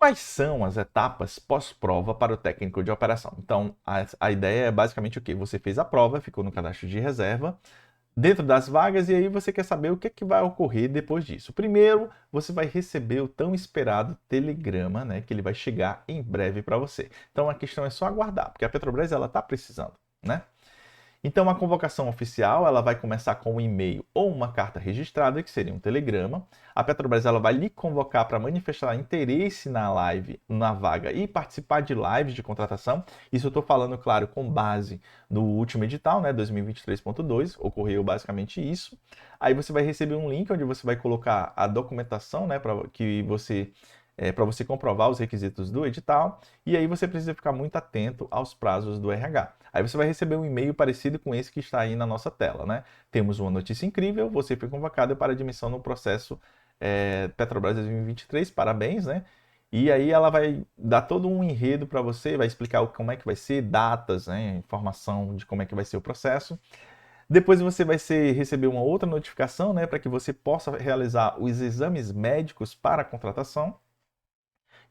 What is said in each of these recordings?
Quais são as etapas pós-prova para o técnico de operação? Então, a ideia é basicamente o quê? Você fez a prova, ficou no cadastro de reserva, dentro das vagas, e aí você quer saber o que é que vai ocorrer depois disso. Primeiro, você vai receber o tão esperado telegrama, né? Que ele vai chegar em breve para você. Então, a questão é só aguardar, porque a Petrobras ela está precisando, né? Então, a convocação oficial ela vai começar com um e-mail ou uma carta registrada, que seria um telegrama. A Petrobras ela vai lhe convocar para manifestar interesse na live, na vaga e participar de lives de contratação. Isso eu estou falando, claro, com base no último edital, né, 2023.2, ocorreu basicamente isso. Aí você vai receber um link onde você vai colocar a documentação, né, para você comprovar os requisitos do edital, e aí você precisa ficar muito atento aos prazos do RH. Aí você vai receber um e-mail parecido com esse que está aí na nossa tela, né? Temos uma notícia incrível, você foi convocado para admissão no processo Petrobras 2023, parabéns, né? E aí ela vai dar todo um enredo para você, vai explicar como é que vai ser, datas, né? Informação de como é que vai ser o processo. Depois você vai receber uma outra notificação, né? Para que você possa realizar os exames médicos para a contratação.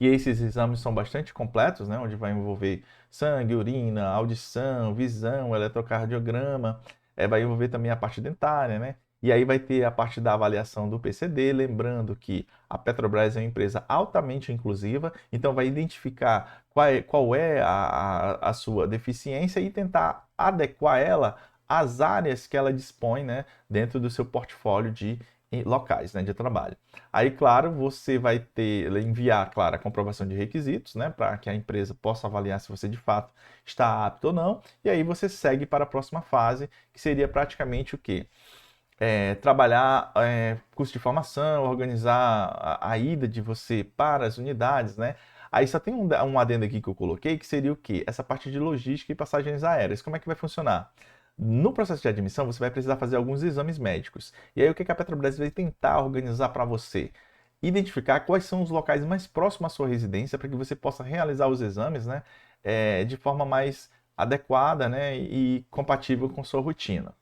E esses exames são bastante completos, né? Onde vai envolver sangue, urina, audição, visão, eletrocardiograma, vai envolver também a parte dentária, né? E aí vai ter a parte da avaliação do PCD, lembrando que a Petrobras é uma empresa altamente inclusiva, então vai identificar qual é a sua deficiência e tentar adequar ela às áreas que ela dispõe, né, dentro do seu portfólio de locais, né, de trabalho. Aí, claro, você vai enviar, claro, a comprovação de requisitos, né, para que a empresa possa avaliar se você de fato está apto ou não. E aí você segue para a próxima fase, que seria praticamente o quê? Trabalhar curso de formação, organizar a ida de você para as unidades, né? Aí só tem um adendo aqui que eu coloquei, que seria o quê? Essa parte de logística e passagens aéreas. Como é que vai funcionar? No processo de admissão, você vai precisar fazer alguns exames médicos. E aí, o que a Petrobras vai tentar organizar para você? Identificar quais são os locais mais próximos à sua residência para que você possa realizar os exames, né, de forma mais adequada, né, e compatível com sua rotina.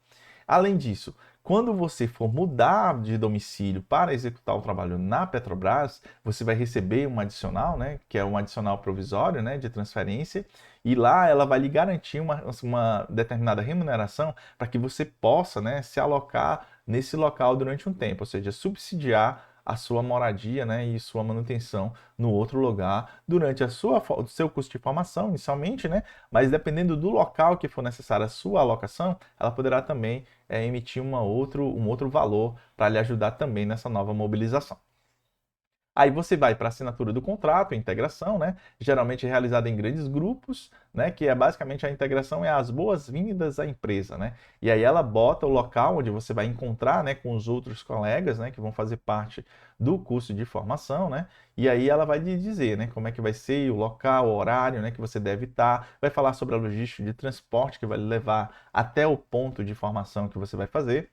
Além disso, quando você for mudar de domicílio para executar o trabalho na Petrobras, você vai receber um adicional, né, que é um adicional provisório, né, de transferência, e lá ela vai lhe garantir uma determinada remuneração para que você possa, né, se alocar nesse local durante um tempo, ou seja, subsidiar a sua moradia, né, e sua manutenção no outro lugar durante o seu custo de formação inicialmente, né, mas dependendo do local que for necessária a sua alocação, ela poderá também emitir um outro valor para lhe ajudar também nessa nova mobilização. Aí você vai para a assinatura do contrato, a integração, né? Geralmente realizada em grandes grupos, né? Que é basicamente a integração é as boas-vindas à empresa, né? E aí ela bota o local onde você vai encontrar, né, com os outros colegas, né, que vão fazer parte do curso de formação, né? E aí ela vai lhe dizer, né, como é que vai ser o local, o horário, né, que você deve estar, vai falar sobre a logística de transporte que vai lhe levar até o ponto de formação que você vai fazer.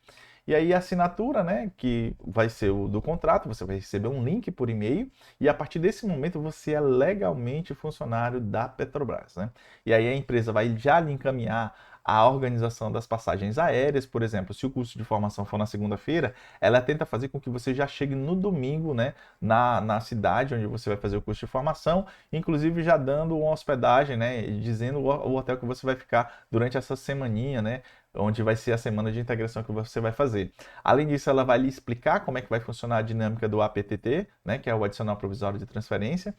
E aí a assinatura, né, que vai ser o do contrato, você vai receber um link por e-mail e a partir desse momento você é legalmente funcionário da Petrobras, né? E aí a empresa vai já lhe encaminhar a organização das passagens aéreas, por exemplo, se o curso de formação for na segunda-feira, ela tenta fazer com que você já chegue no domingo, né, na cidade onde você vai fazer o curso de formação, inclusive já dando uma hospedagem, né, e dizendo o hotel que você vai ficar durante essa semaninha, né, onde vai ser a semana de integração que você vai fazer. Além disso, ela vai lhe explicar como é que vai funcionar a dinâmica do APTT, né, que é o adicional provisório de transferência,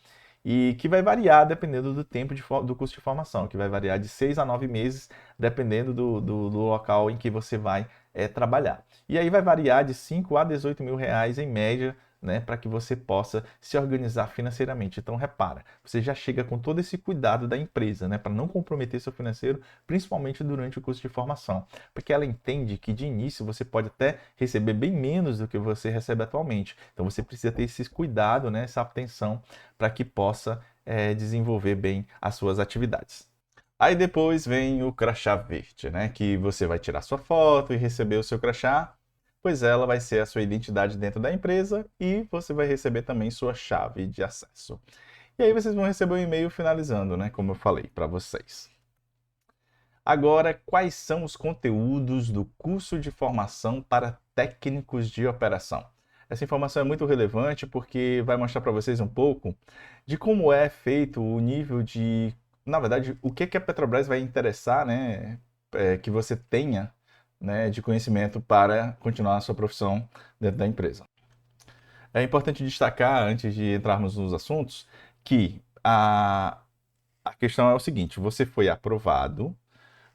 e que vai variar dependendo do tempo do curso de formação, que vai variar de 6 a 9 meses, dependendo do local em que você vai trabalhar. E aí vai variar de 5 a 18 mil reais em média, né, para que você possa se organizar financeiramente. Então, repara, você já chega com todo esse cuidado da empresa, né, para não comprometer seu financeiro, principalmente durante o curso de formação, porque ela entende que de início você pode até receber bem menos do que você recebe atualmente. Então, você precisa ter esse cuidado, né, essa atenção para que possa desenvolver bem as suas atividades. Aí depois vem o crachá verde, né? Que você vai tirar sua foto e receber o seu crachá, pois ela vai ser a sua identidade dentro da empresa e você vai receber também sua chave de acesso. E aí vocês vão receber um e-mail finalizando, né? Como eu falei para vocês. Agora, quais são os conteúdos do curso de formação para técnicos de operação? Essa informação é muito relevante porque vai mostrar para vocês um pouco de como é feito o nível de, na verdade, o que que a Petrobras vai interessar, né, que você tenha, né, de conhecimento para continuar a sua profissão dentro da empresa. É importante destacar, antes de entrarmos nos assuntos, que a questão é o seguinte: você foi aprovado.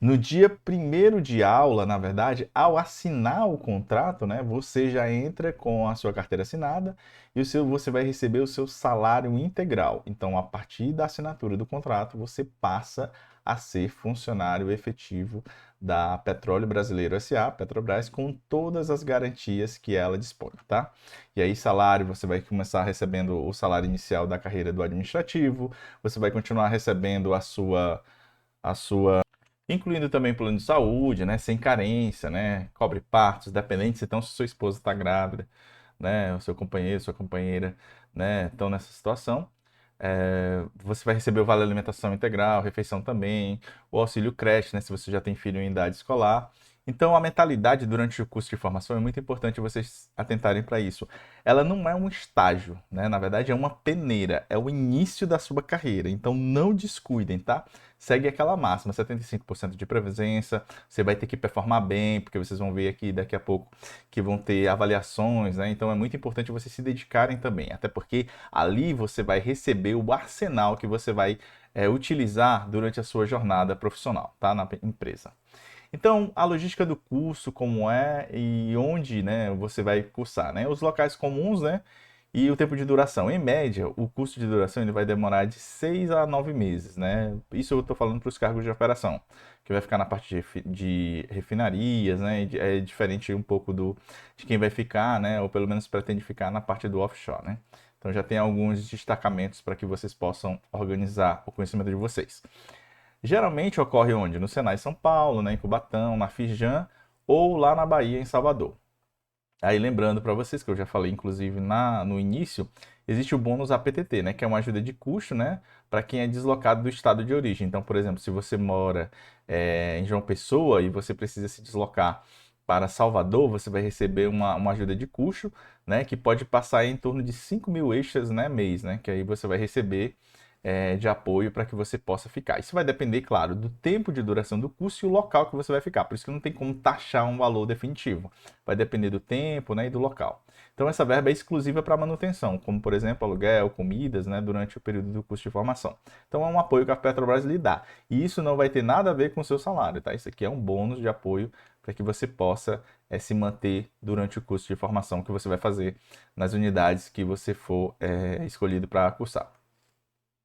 No dia primeiro de aula, na verdade, ao assinar o contrato, né, você já entra com a sua carteira assinada e você vai receber o seu salário integral. Então, a partir da assinatura do contrato, você passa a ser funcionário efetivo da Petróleo Brasileiro S.A., Petrobras, com todas as garantias que ela dispõe, tá? E aí, salário, você vai começar recebendo o salário inicial da carreira do administrativo, você vai continuar recebendo a sua incluindo também plano de saúde, né, sem carência, né, cobre partos, dependentes, então se sua esposa está grávida, né, o seu companheiro, sua companheira, né, estão nessa situação, você vai receber o vale alimentação integral, refeição também, o auxílio creche, né, se você já tem filho em idade escolar. Então, a mentalidade durante o curso de formação é muito importante vocês atentarem para isso. Ela não é um estágio, né? Na verdade, é uma peneira, é o início da sua carreira. Então, não descuidem, tá? Segue aquela máxima, 75% de presença, você vai ter que performar bem, porque vocês vão ver aqui daqui a pouco que vão ter avaliações, né? Então, é muito importante vocês se dedicarem também, até porque ali você vai receber o arsenal que você vai utilizar durante a sua jornada profissional, tá? Na empresa. Então, a logística do curso, como é e onde, né, você vai cursar, né? Os locais comuns, né? E o tempo de duração. Em média, o curso de duração ele vai demorar de 6 a 9 meses, né? Isso eu estou falando para os cargos de operação, que vai ficar na parte de refinarias, né? É diferente um pouco de quem vai ficar, né? Ou pelo menos pretende ficar na parte do offshore, né? Então já tem alguns destacamentos para que vocês possam organizar o conhecimento de vocês. Geralmente ocorre onde? No Senai São Paulo, né, em Cubatão, na Firjan ou lá na Bahia, em Salvador. Aí lembrando para vocês que eu já falei, inclusive no início, existe o bônus APTT, né, que é uma ajuda de custo, né, para quem é deslocado do estado de origem. Então, por exemplo, se você mora em João Pessoa e você precisa se deslocar para Salvador, você vai receber uma ajuda de custo, né, que pode passar em torno de 5 mil extras, né, mês, né, que aí você vai receber de apoio para que você possa ficar. Isso vai depender, claro, do tempo de duração do curso e o local que você vai ficar. Por isso que não tem como taxar um valor definitivo. Vai depender do tempo, né, e do local. Então essa verba é exclusiva para manutenção, como por exemplo aluguel, comidas, né, durante o período do curso de formação. Então é um apoio que a Petrobras lhe dá. E isso não vai ter nada a ver com o seu salário, tá? Isso aqui é um bônus de apoio para que você possa se manter durante o curso de formação que você vai fazer nas unidades que você for escolhido para cursar.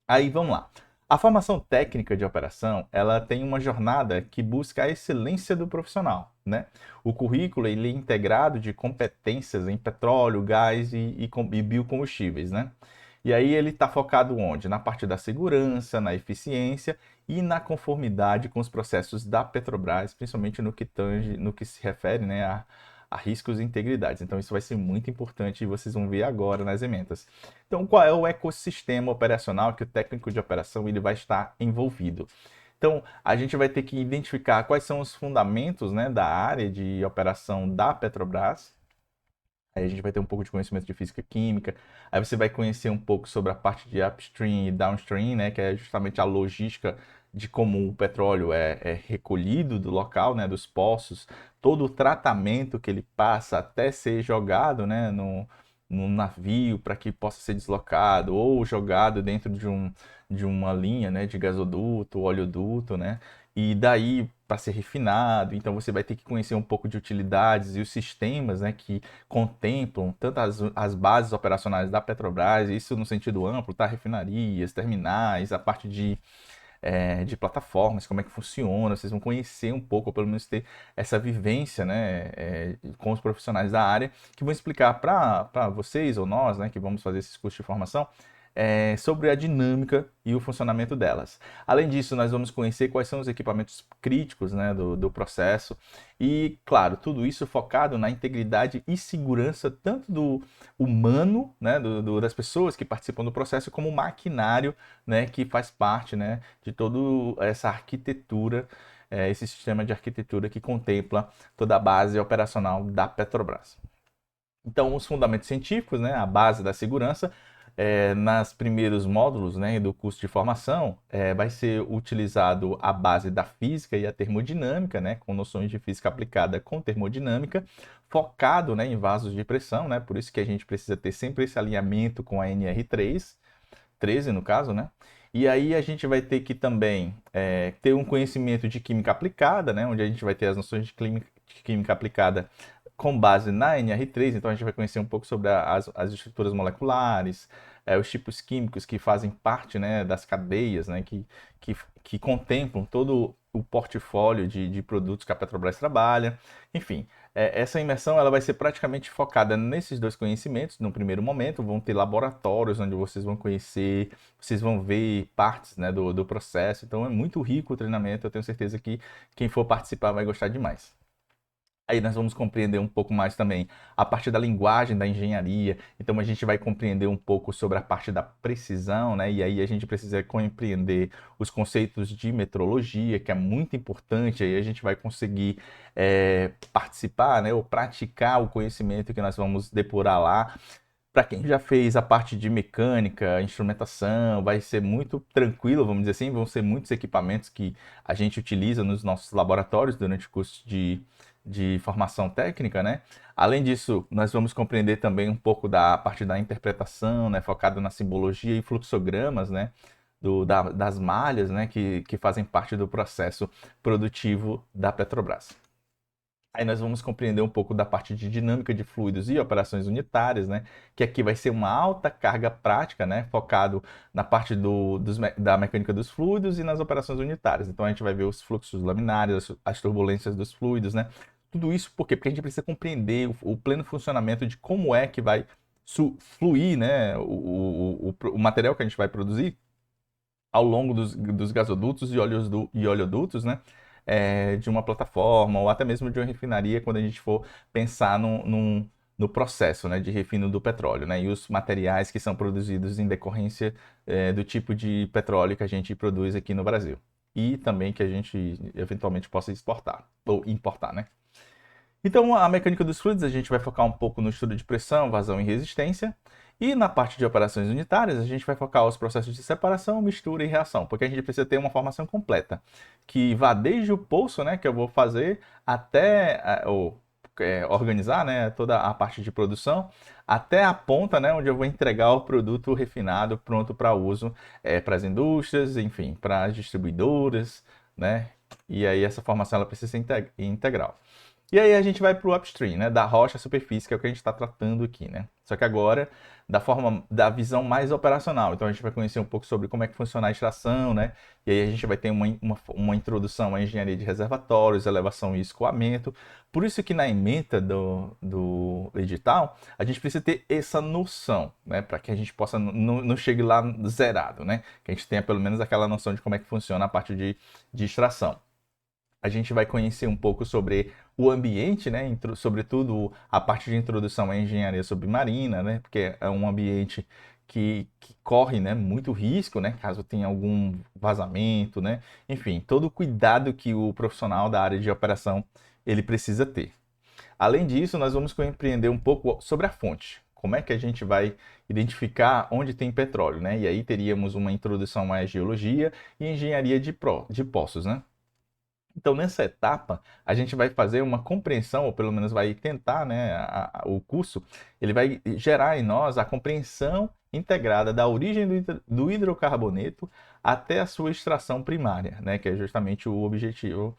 Aí vamos lá. A formação técnica de operação, ela tem uma jornada que busca a excelência do profissional, né? O currículo ele é integrado de competências em petróleo, gás e biocombustíveis, né? E aí ele está focado onde? Na parte da segurança, na eficiência e na conformidade com os processos da Petrobras, principalmente no que se refere, né, a riscos e integridades. Então isso vai ser muito importante e vocês vão ver agora nas ementas. Então, qual é o ecossistema operacional que o técnico de operação ele vai estar envolvido? Então, a gente vai ter que identificar quais são os fundamentos, né, da área de operação da Petrobras. Aí a gente vai ter um pouco de conhecimento de física química. Aí você vai conhecer um pouco sobre a parte de upstream e downstream, né, que é justamente a logística de como o petróleo é recolhido do local, né, dos poços, todo o tratamento que ele passa até ser jogado, né, no navio para que possa ser deslocado ou jogado dentro de uma linha, né, de gasoduto, oleoduto, né, e daí para ser refinado. Então você vai ter que conhecer um pouco de utilidades e os sistemas, né, que contemplam tanto as bases operacionais da Petrobras, isso no sentido amplo, tá? Refinarias, terminais, a parte de plataformas, como é que funciona, vocês vão conhecer um pouco, ou pelo menos ter essa vivência, né, com os profissionais da área, que vão explicar para vocês ou nós, né, que vamos fazer esses cursos de formação, sobre a dinâmica e o funcionamento delas. Além disso, nós vamos conhecer quais são os equipamentos críticos, né, do processo e, claro, tudo isso focado na integridade e segurança tanto do humano, né, das pessoas que participam do processo, como o maquinário, né, que faz parte, né, de toda essa arquitetura, esse sistema de arquitetura que contempla toda a base operacional da Petrobras. Então, os fundamentos científicos, né, a base da segurança, nas primeiros módulos, né, do curso de formação, vai ser utilizado a base da física e a termodinâmica, né, com noções de física aplicada com termodinâmica, focado, né, em vasos de pressão, né, por isso que a gente precisa ter sempre esse alinhamento com a NR3, 13 no caso, né? E aí a gente vai ter que também ter um conhecimento de química aplicada, né? Onde a gente vai ter as noções de química aplicada com base na NR3, então a gente vai conhecer um pouco sobre as estruturas moleculares, os tipos químicos que fazem parte, né, das cadeias, né, que, que contemplam todo o portfólio de produtos que a Petrobras trabalha. Enfim, essa imersão ela vai ser praticamente focada nesses dois conhecimentos. No primeiro momento, vão ter laboratórios onde vocês vão conhecer, vocês vão ver partes, né, do processo. Então é muito rico o treinamento, eu tenho certeza que quem for participar vai gostar demais. Aí nós vamos compreender um pouco mais também a parte da linguagem da engenharia. Então a gente vai compreender um pouco sobre a parte da precisão, né? E aí a gente precisa compreender os conceitos de metrologia, que é muito importante. Aí a gente vai conseguir participar, né? Ou praticar o conhecimento que nós vamos depurar lá. Para quem já fez a parte de mecânica, instrumentação, vai ser muito tranquilo, vamos dizer assim, vão ser muitos equipamentos que a gente utiliza nos nossos laboratórios durante o curso de formação técnica, né? Além disso, nós vamos compreender também um pouco da parte da interpretação, né, focada na simbologia e fluxogramas, né, das malhas, né, que fazem parte do processo produtivo da Petrobras. Aí nós vamos compreender um pouco da parte de dinâmica de fluidos e operações unitárias, né? Que aqui vai ser uma alta carga prática, né? Focado na parte da mecânica dos fluidos e nas operações unitárias. Então a gente vai ver os fluxos laminares, as turbulências dos fluidos, né? Tudo isso por quê? Porque a gente precisa compreender o pleno funcionamento de como é que vai fluir, né? O material que a gente vai produzir ao longo dos gasodutos e oleodutos, né? De uma plataforma ou até mesmo de uma refinaria, quando a gente for pensar no processo, né, de refino do petróleo, né? E os materiais que são produzidos em decorrência do tipo de petróleo que a gente produz aqui no Brasil. E também que a gente eventualmente possa exportar ou importar, né? Então, a mecânica dos fluidos, a gente vai focar um pouco no estudo de pressão, vazão e resistência. E na parte de operações unitárias, a gente vai focar os processos de separação, mistura e reação, porque a gente precisa ter uma formação completa, que vá desde o poço, né, que eu vou fazer, até organizar, né, toda a parte de produção, até a ponta, né, onde eu vou entregar o produto refinado, pronto para uso para as indústrias, enfim, para as distribuidoras, né, e aí essa formação ela precisa ser integral. E aí a gente vai para o upstream, né? Da rocha à superfície, que é o que a gente está tratando aqui, né? Só que agora da visão mais operacional. Então a gente vai conhecer um pouco sobre como é que funciona a extração, né? E aí a gente vai ter uma introdução à engenharia de reservatórios, elevação e escoamento. Por isso que na ementa do edital, a gente precisa ter essa noção, né? Para que a gente possa não chegue lá zerado, né? Que a gente tenha pelo menos aquela noção de como é que funciona a parte de extração. A gente vai conhecer um pouco sobre o ambiente, né? Sobretudo a parte de introdução à engenharia submarina, né? Porque é um ambiente que corre, né, muito risco, né? Caso tenha algum vazamento, né? Enfim, todo o cuidado que o profissional da área de operação ele precisa ter. Além disso, nós vamos compreender um pouco sobre a fonte. Como é que a gente vai identificar onde tem petróleo, né? E aí teríamos uma introdução à geologia e engenharia de poços, né? Então, nessa etapa, a gente vai fazer uma compreensão, ou pelo menos vai tentar, né, o curso, ele vai gerar em nós a compreensão integrada da origem do hidrocarboneto até a sua extração primária, né, que é justamente o objetivo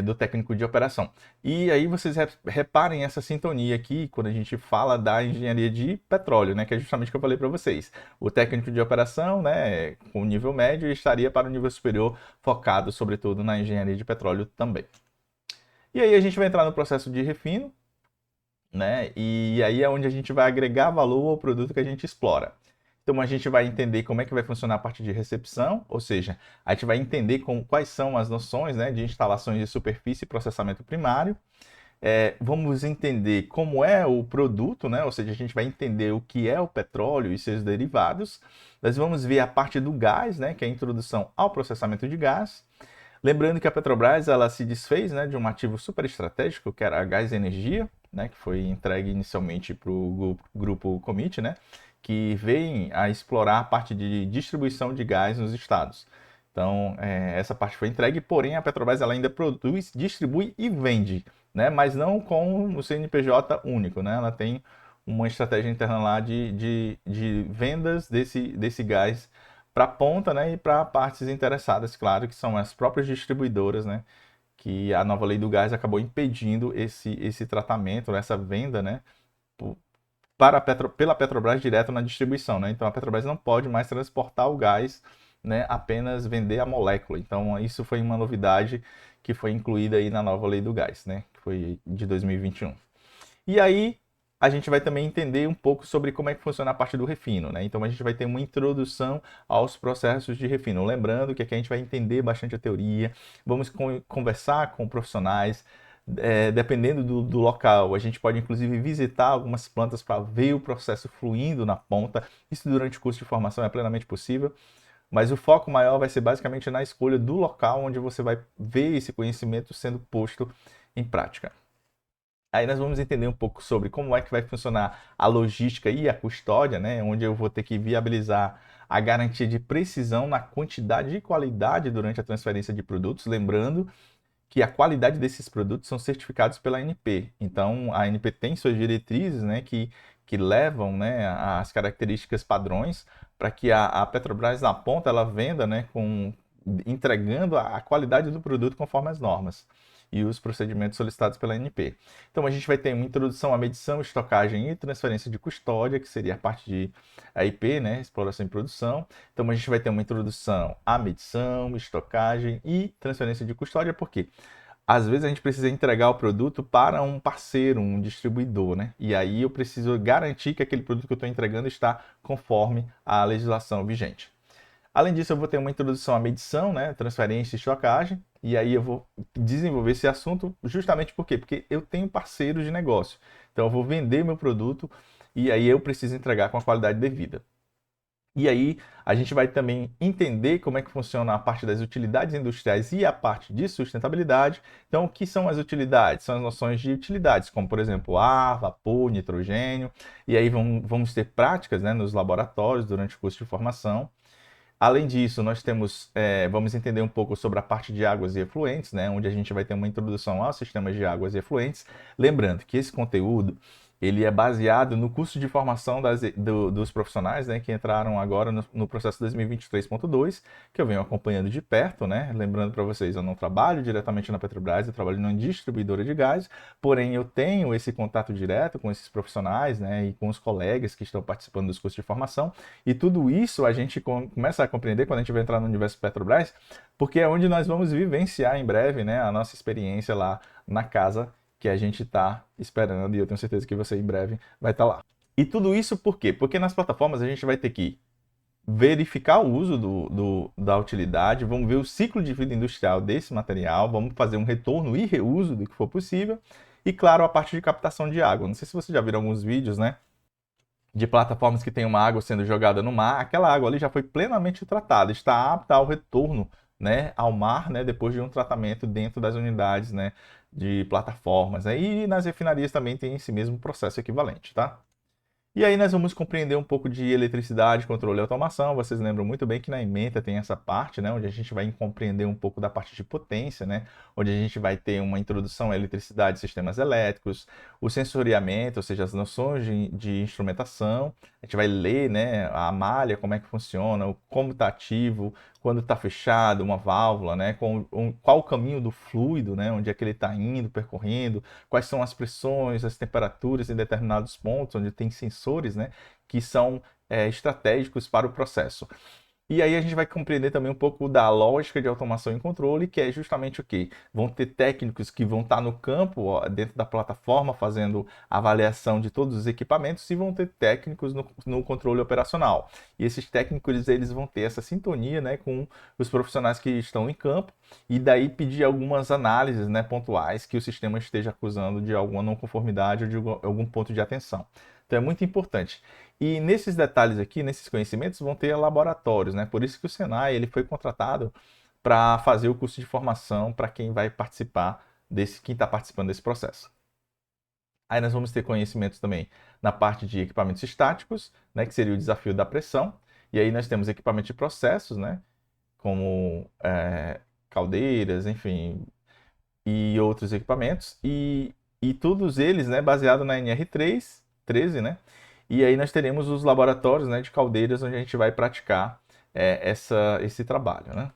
do técnico de operação. E aí vocês reparem essa sintonia aqui quando a gente fala da engenharia de petróleo, né, que é justamente o que eu falei para vocês. O técnico de operação, né, com nível médio, estaria para o nível superior, focado sobretudo na engenharia de petróleo também. E aí a gente vai entrar no processo de refino, né, e aí é onde a gente vai agregar valor ao produto que a gente explora. Então a gente vai entender como é que vai funcionar a parte de recepção, ou seja, a gente vai entender quais são as noções, né, de instalações de superfície e processamento primário. Vamos entender como é o produto, né, ou seja, a gente vai entender o que é o petróleo e seus derivados. Nós vamos ver a parte do gás, né, que é a introdução ao processamento de gás. Lembrando que a Petrobras ela se desfez, né, de um ativo super estratégico, que era a Gás e Energia, né, que foi entregue inicialmente para o grupo Commit, né, que vem a explorar a parte de distribuição de gás nos estados. Então, essa parte foi entregue, porém a Petrobras ela ainda produz, distribui e vende, né, mas não com o CNPJ único, né, ela tem uma estratégia interna lá de vendas desse gás para a ponta, né, e para partes interessadas, claro, que são as próprias distribuidoras, né, que a nova lei do gás acabou impedindo esse tratamento, essa venda, né, pela Petrobras direto na distribuição, né? Então a Petrobras não pode mais transportar o gás, né, apenas vender a molécula. Então isso foi uma novidade que foi incluída aí na nova lei do gás, né, que foi de 2021. E aí a gente vai também entender um pouco sobre como é que funciona a parte do refino, né? Então a gente vai ter uma introdução aos processos de refino. Lembrando que aqui a gente vai entender bastante a teoria, vamos conversar com profissionais, dependendo do local, a gente pode inclusive visitar algumas plantas para ver o processo fluindo na ponta. Isso durante o curso de formação é plenamente possível, mas o foco maior vai ser basicamente na escolha do local onde você vai ver esse conhecimento sendo posto em prática. Aí nós vamos entender um pouco sobre como é que vai funcionar a logística e a custódia, né? Onde eu vou ter que viabilizar a garantia de precisão na quantidade e qualidade durante a transferência de produtos. Lembrando que a qualidade desses produtos são certificados pela ANP. Então, a ANP tem suas diretrizes, né, que levam, né, as características padrões para que a Petrobras na ponta ela venda, né, entregando a qualidade do produto conforme as normas e os procedimentos solicitados pela ANP. Então a gente vai ter uma introdução à medição, estocagem e transferência de custódia, que seria a parte de IP, né, exploração e produção. Então a gente vai ter uma introdução à medição, estocagem e transferência de custódia, porque às vezes a gente precisa entregar o produto para um parceiro, um distribuidor, né? E aí eu preciso garantir que aquele produto que eu estou entregando está conforme a legislação vigente. Além disso, eu vou ter uma introdução à medição, né, transferência e estocagem, e aí eu vou desenvolver esse assunto justamente por quê? Porque eu tenho parceiros de negócio. Então eu vou vender meu produto e aí eu preciso entregar com a qualidade devida. E aí a gente vai também entender como é que funciona a parte das utilidades industriais e a parte de sustentabilidade. Então, o que são as utilidades? São as noções de utilidades, como por exemplo ar, vapor, nitrogênio. E aí vamos ter práticas, né, nos laboratórios durante o curso de formação. Além disso, nós temos, vamos entender um pouco sobre a parte de águas e efluentes, né, onde a gente vai ter uma introdução aos sistemas de águas e efluentes. Lembrando que esse conteúdo ele é baseado no curso de formação dos profissionais, né, que entraram agora no processo 2023.2, que eu venho acompanhando de perto, né? Lembrando para vocês, eu não trabalho diretamente na Petrobras, eu trabalho numa distribuidora de gás, porém eu tenho esse contato direto com esses profissionais, né, e com os colegas que estão participando dos cursos de formação, e tudo isso a gente começa a compreender quando a gente vai entrar no universo Petrobras, porque é onde nós vamos vivenciar em breve, né, a nossa experiência lá na casa que a gente está esperando, e eu tenho certeza que você em breve vai estar lá. E tudo isso por quê? Porque nas plataformas a gente vai ter que verificar o uso da utilidade, vamos ver o ciclo de vida industrial desse material, vamos fazer um retorno e reuso do que for possível, e claro, a parte de captação de água. Não sei se vocês já viram alguns vídeos, né, de plataformas que tem uma água sendo jogada no mar, aquela água ali já foi plenamente tratada, está apta ao retorno, né, ao mar, né, depois de um tratamento dentro das unidades, né, de plataformas. E nas refinarias também tem esse mesmo processo equivalente, tá? E aí nós vamos compreender um pouco de eletricidade, controle e automação. Vocês lembram muito bem que na ementa tem essa parte, né, onde a gente vai compreender um pouco da parte de potência, né, onde a gente vai ter uma introdução à eletricidade e sistemas elétricos, o sensoriamento, ou seja, as noções de instrumentação. A gente vai ler, né, a malha, como é que funciona, como está ativo, quando está fechado, uma válvula, né, qual o caminho do fluido, né, onde é que ele está indo, percorrendo, quais são as pressões, as temperaturas em determinados pontos, onde tem sensores, né, que são estratégicos para o processo. E aí a gente vai compreender também um pouco da lógica de automação e controle, que é justamente o quê? Vão ter técnicos que vão estar no campo, ó, dentro da plataforma, fazendo avaliação de todos os equipamentos, e vão ter técnicos no controle operacional. E esses técnicos eles vão ter essa sintonia, né, com os profissionais que estão em campo, e daí pedir algumas análises, né, pontuais que o sistema esteja acusando de alguma não conformidade ou de algum ponto de atenção. Então é muito importante. E nesses detalhes aqui, nesses conhecimentos, vão ter laboratórios, né? Por isso que o Senai ele foi contratado para fazer o curso de formação para quem vai participar quem está participando desse processo. Aí nós vamos ter conhecimentos também na parte de equipamentos estáticos, né, que seria o desafio da pressão. E aí nós temos equipamentos de processos, né, como caldeiras, enfim, e outros equipamentos. E todos eles, né, baseado na NR3, 13, né? E aí nós teremos os laboratórios, né, de caldeiras onde a gente vai praticar esse trabalho, né?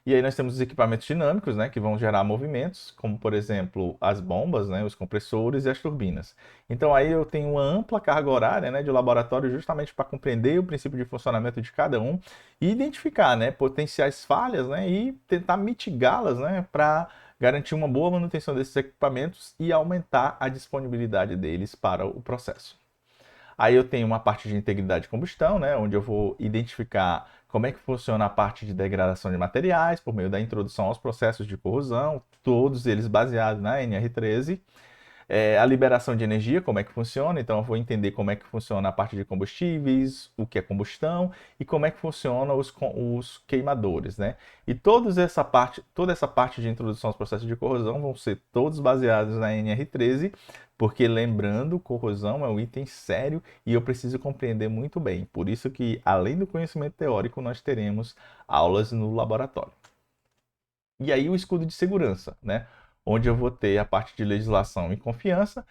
E aí nós temos os equipamentos dinâmicos, né, que vão gerar movimentos, como por exemplo as bombas, né, os compressores e as turbinas. Então aí eu tenho uma ampla carga horária, né, de laboratório justamente para compreender o princípio de funcionamento de cada um e identificar, né, potenciais falhas, né, e tentar mitigá-las, né, para garantir uma boa manutenção desses equipamentos e aumentar a disponibilidade deles para o processo. Aí eu tenho uma parte de integridade de combustão, né, onde eu vou identificar como é que funciona a parte de degradação de materiais por meio da introdução aos processos de corrosão, todos eles baseados na NR13. A liberação de energia, como é que funciona, então eu vou entender como é que funciona a parte de combustíveis, o que é combustão e como é que funciona os queimadores, né? E toda essa parte de introdução aos processos de corrosão vão ser todos baseados na NR13, porque lembrando, corrosão é um item sério e eu preciso compreender muito bem. Por isso que, além do conhecimento teórico, nós teremos aulas no laboratório. E aí o escudo de segurança, né? Onde eu vou ter a parte de legislação e confiança,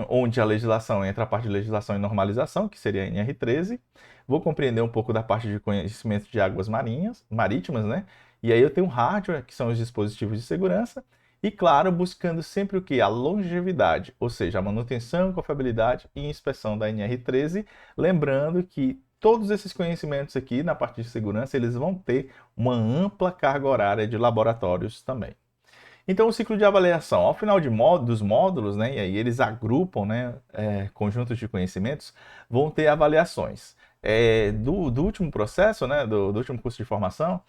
onde a legislação entra a parte de legislação e normalização, que seria a NR13. Vou compreender um pouco da parte de conhecimento de águas marítimas, né? E aí eu tenho o hardware, que são os dispositivos de segurança, e claro, buscando sempre o que? A longevidade, ou seja, a manutenção, confiabilidade e inspeção da NR13, lembrando que todos esses conhecimentos aqui na parte de segurança, eles vão ter uma ampla carga horária de laboratórios também. Então, o ciclo de avaliação, ao final dos módulos, né, e aí eles agrupam, né, conjuntos de conhecimentos, vão ter avaliações. Do último processo, né, do último curso de formação,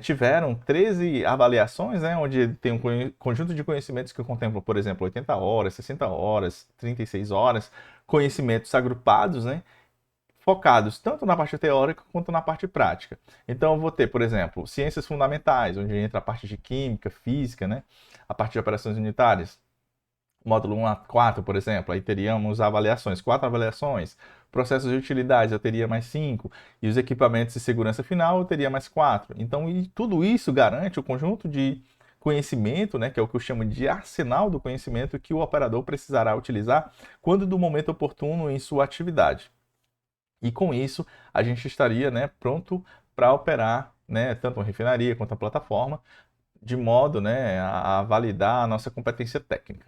tiveram 13 avaliações, né, onde tem um conjunto de conhecimentos que contemplam, por exemplo, 80 horas, 60 horas, 36 horas, conhecimentos agrupados, né, focados tanto na parte teórica quanto na parte prática. Então, eu vou ter, por exemplo, ciências fundamentais, onde entra a parte de química, física, né? A parte de operações unitárias. Módulo 1 a 4, por exemplo, aí teríamos avaliações, 4 avaliações. Processos de utilidades, eu teria mais 5. E os equipamentos de segurança final, eu teria mais 4. Então, tudo isso garante o conjunto de conhecimento, né, que é o que eu chamo de arsenal do conhecimento que o operador precisará utilizar quando do momento oportuno em sua atividade. E com isso, a gente estaria, né, pronto para operar, né, tanto a refinaria quanto a plataforma, de modo, né, a validar a nossa competência técnica.